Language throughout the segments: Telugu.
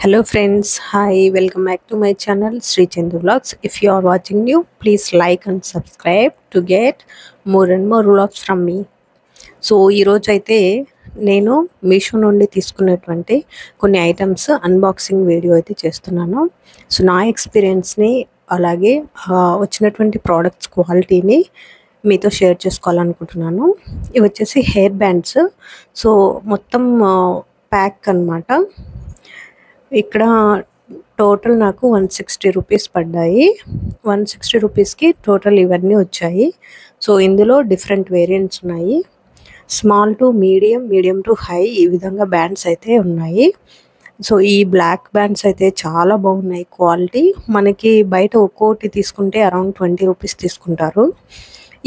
Hello friends, hi, welcome back to my channel Sri Chendu Vlogs. If you are watching new, please like and subscribe to get more and more vlogs from me. So ఈరోజు అయితే నేను మీషో నుండి తీసుకున్నటువంటి కొన్ని ఐటమ్స్ అన్బాక్సింగ్ వీడియో అయితే చేస్తున్నాను. సో నా ఎక్స్పీరియన్స్ని అలాగే వచ్చినటువంటి ప్రోడక్ట్స్ క్వాలిటీని మీతో షేర్ చేసుకోవాలనుకుంటున్నాను. ఇవి వచ్చేసి హెయిర్ బ్యాండ్స్. సో మొత్తం ప్యాక్ అన్నమాట. ఇక్కడ టోటల్ నాకు 160 రూపీస్ పడ్డాయి. 160 రూపీస్కి టోటల్ ఇవన్నీ వచ్చాయి. సో ఇందులో డిఫరెంట్ వేరియంట్స్ ఉన్నాయి. Small to medium, medium to high, ఈ విధంగా బ్యాండ్స్ అయితే ఉన్నాయి. సో ఈ బ్లాక్ బ్యాండ్స్ అయితే చాలా బాగున్నాయి క్వాలిటీ. మనకి బయట ఒక్కోటి తీసుకుంటే అరౌండ్ 20 రూపీస్ తీసుకుంటారు.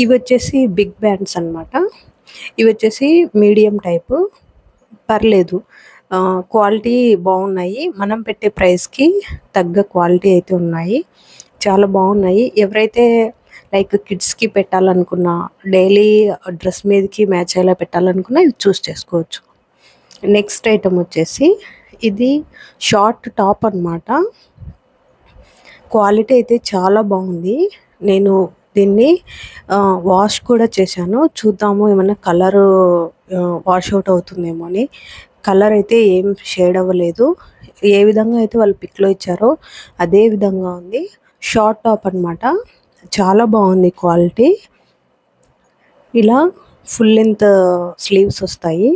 ఇవి వచ్చేసి బిగ్ బ్యాండ్స్ అన్నమాట. ఇవి వచ్చేసి మీడియం టైపు, పర్లేదు, క్వాలిటీ బాగున్నాయి. మనం పెట్టే ప్రైస్కి తగ్గ క్వాలిటీ అయితే ఉన్నాయి, చాలా బాగున్నాయి. ఎవరైతే లైక్ కిడ్స్కి పెట్టాలనుకున్నా, డైలీ డ్రెస్ మీదకి మ్యాచ్ అయ్యేలా పెట్టాలనుకున్నా ఇవి చూస్ చేసుకోవచ్చు. నెక్స్ట్ ఐటమ్ వచ్చేసి ఇది షార్ట్ టాప్ అన్నమాట. క్వాలిటీ అయితే చాలా బాగుంది. నేను దీన్ని వాష్ కూడా చేశాను. చూద్దాము ఏమన్నా కలర్ వాష్ అవుట్ అవుతుందేమో అని. కలర్ అయితే ఏం షేడ్ అవ్వలేదు. ఏ విధంగా అయితే వాళ్ళు పిక్లో ఇచ్చారో అదే విధంగా ఉంది. షార్ట్ టాప్ అన్నమాట. చాలా బాగుంది క్వాలిటీ. ఇలా ఫుల్ లెంత్ స్లీవ్స్ వస్తాయి,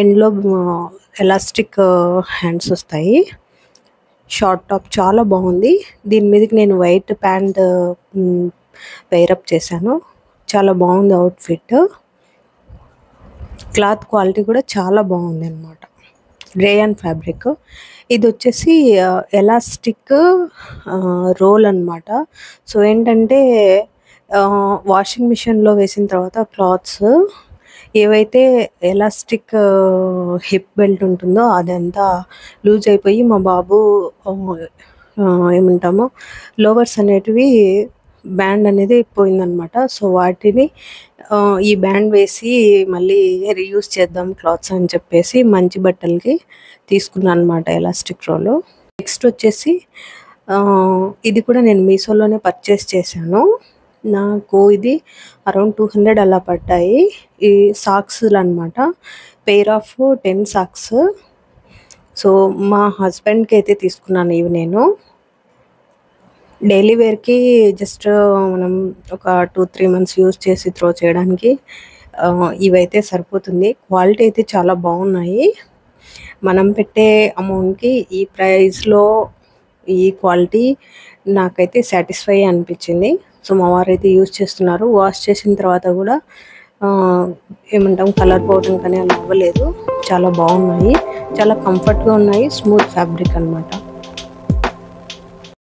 ఎండ్లో ఎలాస్టిక్ హ్యాండ్స్ వస్తాయి. షార్ట్ టాప్ చాలా బాగుంది. దీని మీదకి నేను వైట్ ప్యాంట్ వేరప్ చేశాను. చాలా బాగుంది అవుట్ఫిట్. క్లాత్ క్వాలిటీ కూడా చాలా బాగుంది అన్నమాట. Rayon fabric. ఇది వచ్చేసి ఎలాస్టిక్ రోల్ అన్నమాట. సో ఏంటంటే వాషింగ్ మిషన్లో వేసిన తర్వాత క్లాత్స్ ఏవైతే ఎలాస్టిక్ హిప్ బెల్ట్ ఉంటుందో అదంతా లూజ్ అయిపోయి మా బాబు ఏమంటామో లోవర్స్ అనేటివి బ్యాండ్ అనేది పోయిందనమాట. సో వాటిని ఈ బ్యాండ్ వేసి మళ్ళీ రీయూజ్ చేద్దాం క్లాత్స్ అని చెప్పేసి మంచి బట్టలకి తీసుకున్నాను అనమాట ఎలాస్టిక్ రోలు. నెక్స్ట్ వచ్చేసి ఇది కూడా నేను మీషోలోనే పర్చేస్ చేశాను. నాకు ఇది అరౌండ్ 200 అలా పడ్డాయి. ఈ సాక్స్లు అనమాట, పెయిర్ ఆఫ్ 10 సాక్స్. సో మా హస్బెండ్కి అయితే తీసుకున్నాను ఇవి. నేను డైలీ వేర్కి జస్ట్ మనం ఒక 2-3 మంత్స్ యూజ్ చేసి త్రో చేయడానికి ఇవైతే సరిపోతుంది. క్వాలిటీ అయితే చాలా బాగున్నాయి. మనం పెట్టే అమౌంట్కి ఈ ప్రైస్లో ఈ క్వాలిటీ నాకైతే సాటిస్ఫై అనిపించింది. సో మా వారు అయితే యూజ్ చేస్తున్నారు. వాష్ చేసిన తర్వాత కూడా ఏమంటాం కలర్ పోవడం కానీ అలా అవ్వలేదు. చాలా బాగున్నాయి, చాలా కంఫర్ట్గా ఉన్నాయి. స్మూత్ ఫ్యాబ్రిక్ అన్నమాట.